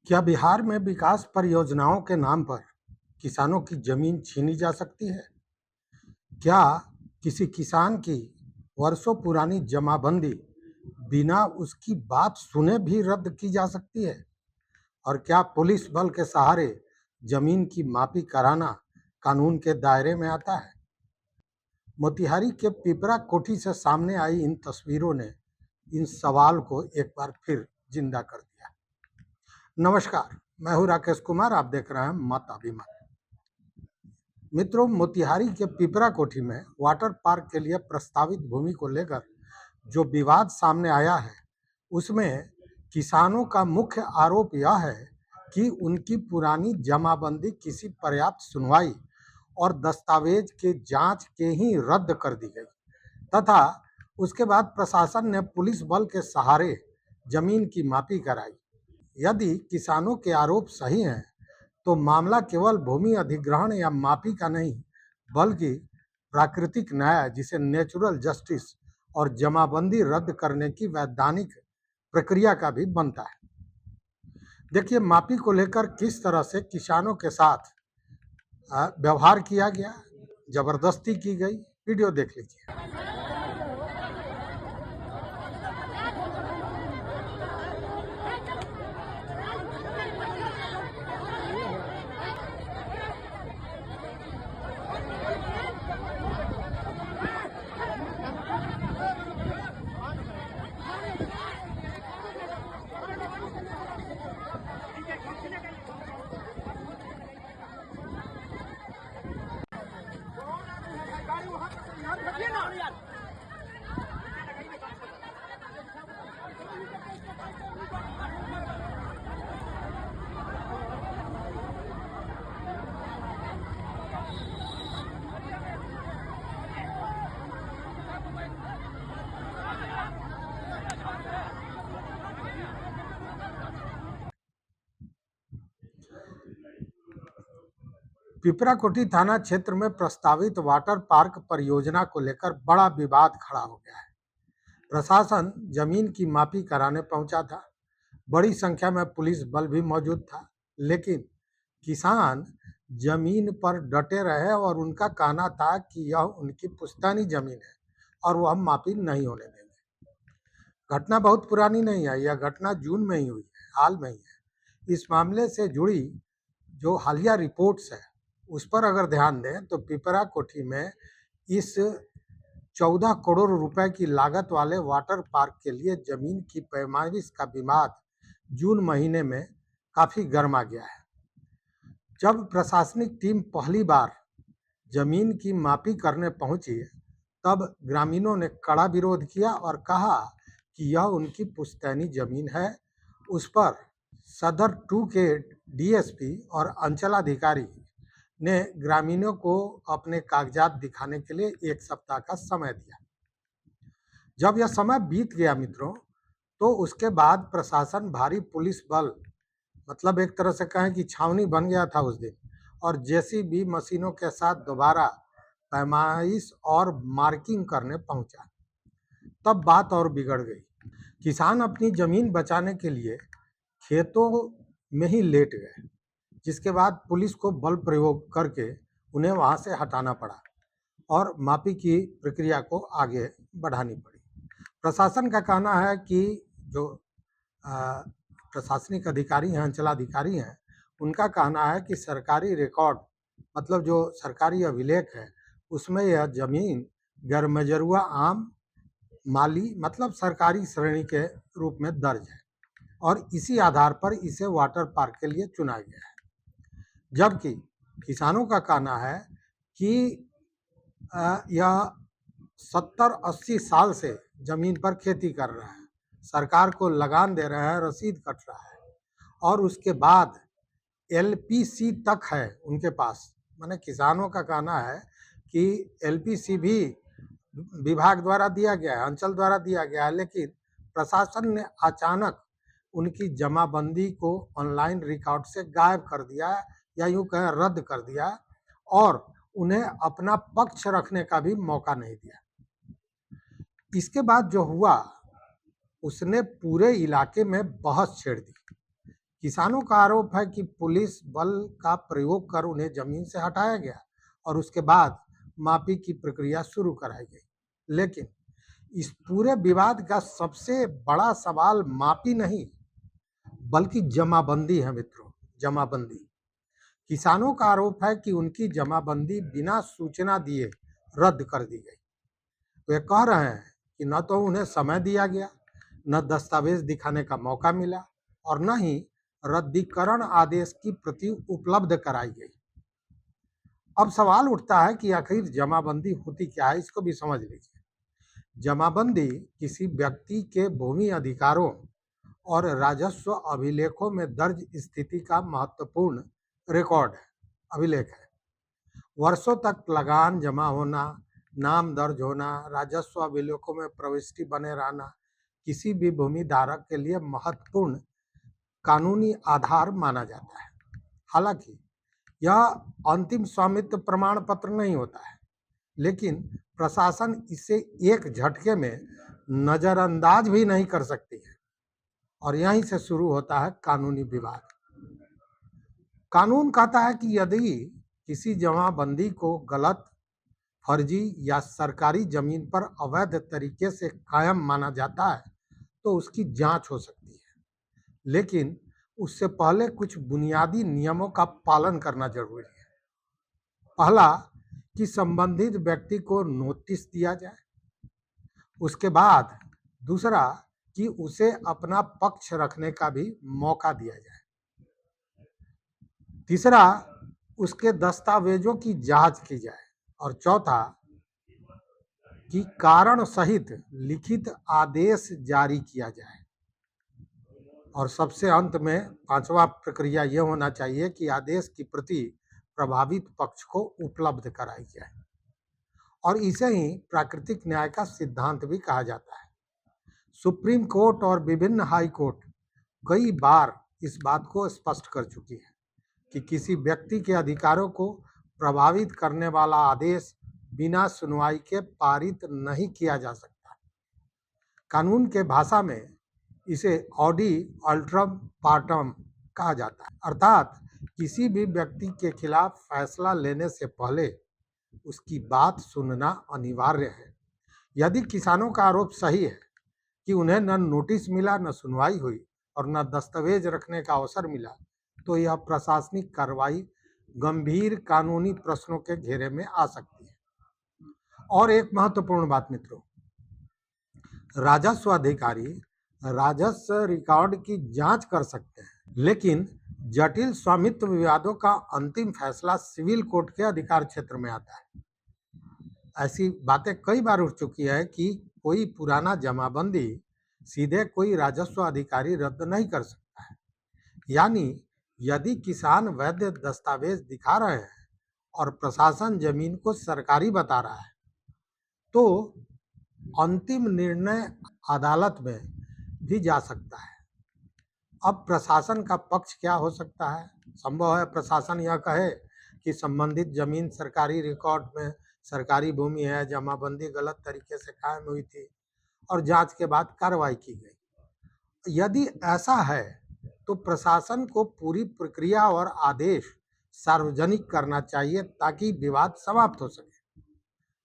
क्या बिहार में विकास परियोजनाओं के नाम पर किसानों की जमीन छीनी जा सकती है? क्या किसी किसान की वर्षों पुरानी जमाबंदी बिना उसकी बात सुने भी रद्द की जा सकती है? और क्या पुलिस बल के सहारे जमीन की मापी कराना कानून के दायरे में आता है? मोतिहारी के पिपरा कोठी से सामने आई इन तस्वीरों ने इन सवाल को एक बार फिर जिंदा कर दिया। नमस्कार, मैं हूं राकेश कुमार। आप देख रहे हैं मत अभिमान। मित्रों, मोतिहारी के पिपरा कोठी में वाटर पार्क के लिए प्रस्तावित भूमि को लेकर जो विवाद सामने आया है, उसमें किसानों का मुख्य आरोप यह है कि उनकी पुरानी जमाबंदी किसी पर्याप्त सुनवाई और दस्तावेज के जांच के ही रद्द कर दी गई तथा उसके बाद प्रशासन ने पुलिस बल के सहारे जमीन की मापी कराई। यदि किसानों के आरोप सही हैं, तो मामला केवल भूमि अधिग्रहण या मापी का नहीं, बल्कि प्राकृतिक न्याय जिसे नेचुरल जस्टिस और जमाबंदी रद्द करने की वैधानिक प्रक्रिया का भी बनता है। देखिए, मापी को लेकर किस तरह से किसानों के साथ व्यवहार किया गया, जबरदस्ती की गई। वीडियो देख लीजिए। पिपरा कोठी थाना क्षेत्र में प्रस्तावित वाटर पार्क परियोजना को लेकर बड़ा विवाद खड़ा हो गया है। प्रशासन जमीन की मापी कराने पहुंचा था। बड़ी संख्या में पुलिस बल भी मौजूद था, लेकिन किसान जमीन पर डटे रहे और उनका कहना था कि यह उनकी पुश्तैनी जमीन है और वह मापी नहीं होने देंगे। घटना बहुत पुरानी नहीं है, यह घटना जून में ही हुई है, हाल में ही है। इस मामले से जुड़ी जो हालिया रिपोर्ट्स है, उस पर अगर ध्यान दें तो पिपरा कोठी में इस 14 करोड़ रुपए की लागत वाले वाटर पार्क के लिए जमीन की पैमाइश का विवाद जून महीने में काफी गर्मा गया है। जब प्रशासनिक टीम पहली बार जमीन की मापी करने पहुंची, तब ग्रामीणों ने कड़ा विरोध किया और कहा कि यह उनकी पुश्तैनी जमीन है। उस पर सदर 2 के डीएसपी और अंचलाधिकारी ने ग्रामीणों को अपने कागजात दिखाने के लिए 1 सप्ताह का समय दिया। जब यह समय बीत गया मित्रों, तो उसके बाद प्रशासन भारी पुलिस बल, मतलब एक तरह से कहें कि छावनी बन गया था उस दिन, और जेसीबी मशीनों के साथ दोबारा पैमाइश और मार्किंग करने पहुंचा। तब बात और बिगड़ गई। किसान अपनी जमीन बचाने के लिए खेतों में ही लेट गए, जिसके बाद पुलिस को बल प्रयोग करके उन्हें वहां से हटाना पड़ा और मापी की प्रक्रिया को आगे बढ़ानी पड़ी। प्रशासन का कहना है कि जो प्रशासनिक अधिकारी हैं, अंचलाधिकारी हैं, उनका कहना है कि सरकारी रिकॉर्ड, मतलब जो सरकारी अभिलेख है, उसमें यह जमीन गैरमजरूआ आम माली, मतलब सरकारी श्रेणी के रूप में दर्ज है और इसी आधार पर इसे वाटर पार्क के लिए चुना गया है। जबकि किसानों का कहना है कि यह 70-80 साल से जमीन पर खेती कर रहा है, सरकार को लगान दे रहा है, रसीद कट रहा है और उसके बाद एलपीसी तक है उनके पास। माने किसानों का कहना है कि एलपीसी भी विभाग द्वारा दिया गया है, अंचल द्वारा दिया गया है, लेकिन प्रशासन ने अचानक उनकी जमाबंदी को ऑनलाइन रिकॉर्ड से गायब कर दिया या यूं कहें रद्द कर दिया और उन्हें अपना पक्ष रखने का भी मौका नहीं दिया। इसके बाद जो हुआ, उसने पूरे इलाके में बहस छेड़ दी किसानों का आरोप है कि पुलिस बल का प्रयोग कर उन्हें जमीन से हटाया गया और उसके बाद माफी की प्रक्रिया शुरू कराई गई। लेकिन इस पूरे विवाद का सबसे बड़ा सवाल माफी नहीं बल्कि जमाबंदी है मित्रों। जमाबंदी। किसानों का आरोप है कि उनकी जमाबंदी बिना सूचना दिए रद्द कर दी गई। वे कह रहे हैं कि न तो उन्हें समय दिया गया, न दस्तावेज दिखाने का मौका मिला और न ही रद्दीकरण आदेश की प्रति उपलब्ध कराई गई। अब सवाल उठता है कि आखिर जमाबंदी होती क्या है, इसको भी समझ लीजिए। जमाबंदी किसी व्यक्ति के भूमि अधिकारों और राजस्व अभिलेखों में दर्ज स्थिति का महत्वपूर्ण रिकॉर्ड है, अभिलेख है। वर्षों तक लगान जमा होना, नाम दर्ज होना, राजस्व अभिलेखों में प्रविष्टि बने रहना किसी भी भूमि धारक के लिए महत्वपूर्ण कानूनी आधार माना जाता है। हालांकि यह अंतिम स्वामित्व प्रमाण पत्र नहीं होता है, लेकिन प्रशासन इसे एक झटके में नजरअंदाज भी नहीं कर सकती है और यहीं से शुरू होता है कानूनी विवाद। कानून कहता है कि यदि किसी जमाबंदी को गलत, फर्जी या सरकारी जमीन पर अवैध तरीके से कायम माना जाता है तो उसकी जांच हो सकती है, लेकिन उससे पहले कुछ बुनियादी नियमों का पालन करना जरूरी है। पहला, कि संबंधित व्यक्ति को नोटिस दिया जाए। उसके बाद दूसरा, कि उसे अपना पक्ष रखने का भी मौका दिया जाए। तीसरा, उसके दस्तावेजों की जांच की जाए। और चौथा, कि कारण सहित लिखित आदेश जारी किया जाए। और सबसे अंत में पांचवा प्रक्रिया यह होना चाहिए कि आदेश की प्रति प्रभावित पक्ष को उपलब्ध कराई जाए। और इसे ही प्राकृतिक न्याय का सिद्धांत भी कहा जाता है। सुप्रीम कोर्ट और विभिन्न हाई कोर्ट कई बार इस बात को स्पष्ट कर चुकी है कि किसी व्यक्ति के अधिकारों को प्रभावित करने वाला आदेश बिना सुनवाई के पारित नहीं किया जा सकता। कानून के भाषा में इसे ऑडी अल्ट्रम पार्टम कहा जाता है, अर्थात किसी भी व्यक्ति के खिलाफ फैसला लेने से पहले उसकी बात सुनना अनिवार्य है। यदि किसानों का आरोप सही है कि उन्हें न नोटिस मिला, न सुनवाई हुई और न दस्तावेज रखने का अवसर मिला, तो यह प्रशासनिक कार्रवाई गंभीर कानूनी प्रश्नों के घेरे में आ सकती है। और एक महत्वपूर्ण बात मित्रों, राजस्व अधिकारी राजस्व रिकॉर्ड की जांच कर सकते हैं, लेकिन जटिल स्वामित्व विवादों का अंतिम फैसला सिविल कोर्ट के अधिकार क्षेत्र में आता है। ऐसी बातें कई बार उठ चुकी है कि कोई पुराना जमाबंदी सीधे कोई राजस्व अधिकारी रद्द नहीं कर सकता है। यानी यदि किसान वैध दस्तावेज दिखा रहे हैं और प्रशासन जमीन को सरकारी बता रहा है, तो अंतिम निर्णय अदालत में भी जा सकता है। अब प्रशासन का पक्ष क्या हो सकता है? संभव है प्रशासन यह कहे कि संबंधित जमीन सरकारी रिकॉर्ड में सरकारी भूमि है, जमाबंदी गलत तरीके से कायम हुई थी और जांच के बाद कार्रवाई की गई। यदि ऐसा है तो प्रशासन को पूरी प्रक्रिया और आदेश सार्वजनिक करना चाहिए ताकि विवाद समाप्त हो सके।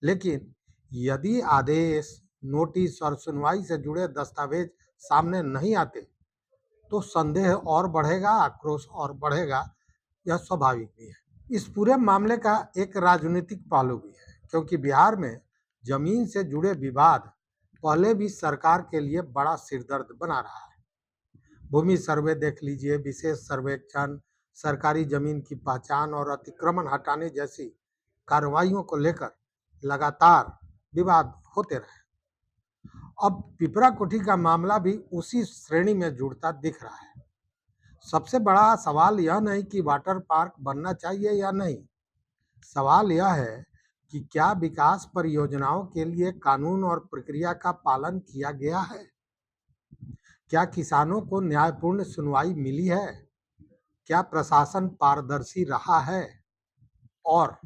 लेकिन यदि आदेश, नोटिस और सुनवाई से जुड़े दस्तावेज सामने नहीं आते तो संदेह और बढ़ेगा, आक्रोश और बढ़ेगा। यह स्वाभाविक भी है। इस पूरे मामले का एक राजनीतिक पहलू भी है, क्योंकि बिहार में जमीन से जुड़े विवाद पहले भी सरकार के लिए बड़ा सिरदर्द बना रहा है। भूमि सर्वे देख लीजिए, विशेष सर्वेक्षण, सरकारी जमीन की पहचान और अतिक्रमण हटाने जैसी कार्रवाइयों को लेकर लगातार विवाद होते रहे। अब पिपरा कोठी का मामला भी उसी श्रेणी में जुड़ता दिख रहा है। सबसे बड़ा सवाल यह नहीं कि वाटर पार्क बनना चाहिए या नहीं, सवाल यह है कि क्या विकास परियोजनाओं के लिए कानून और प्रक्रिया का पालन किया गया है? क्या किसानों को न्यायपूर्ण सुनवाई मिली है? क्या प्रशासन पारदर्शी रहा है? और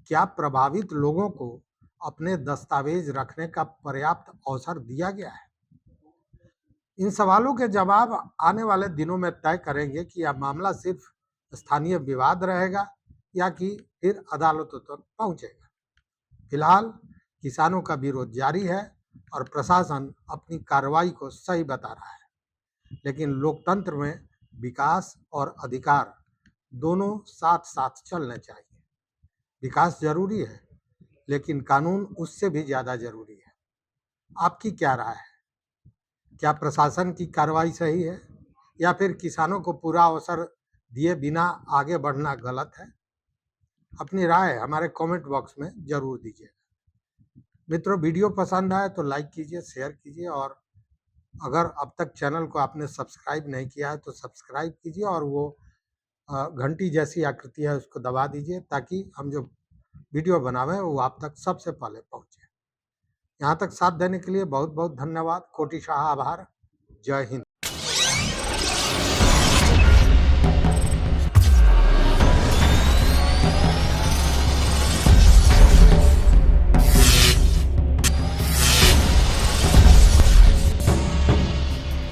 क्या प्रभावित लोगों को अपने दस्तावेज रखने का पर्याप्त अवसर दिया गया है? इन सवालों के जवाब आने वाले दिनों में तय करेंगे कि यह मामला सिर्फ स्थानीय विवाद रहेगा या कि फिर अदालतों तक पहुंचेगा। फिलहाल किसानों का विरोध जारी है और प्रशासन अपनी कार्रवाई को सही बता रहा है, लेकिन लोकतंत्र में विकास और अधिकार दोनों साथ साथ चलने चाहिए। विकास जरूरी है, लेकिन कानून उससे भी ज्यादा जरूरी है। आपकी क्या राय है? क्या प्रशासन की कार्रवाई सही है या फिर किसानों को पूरा अवसर दिए बिना आगे बढ़ना गलत है? अपनी राय हमारे कमेंट बॉक्स में जरूर दीजिए। मित्रों, वीडियो पसंद आए तो लाइक कीजिए, शेयर कीजिए और अगर अब तक चैनल को आपने सब्सक्राइब नहीं किया है तो सब्सक्राइब कीजिए और वो घंटी जैसी आकृति है उसको दबा दीजिए ताकि हम जो वीडियो बनावे वो आप तक सबसे पहले पहुंचे। यहाँ तक साथ देने के लिए बहुत बहुत धन्यवाद, कोटि शाह आभार। जय हिंद।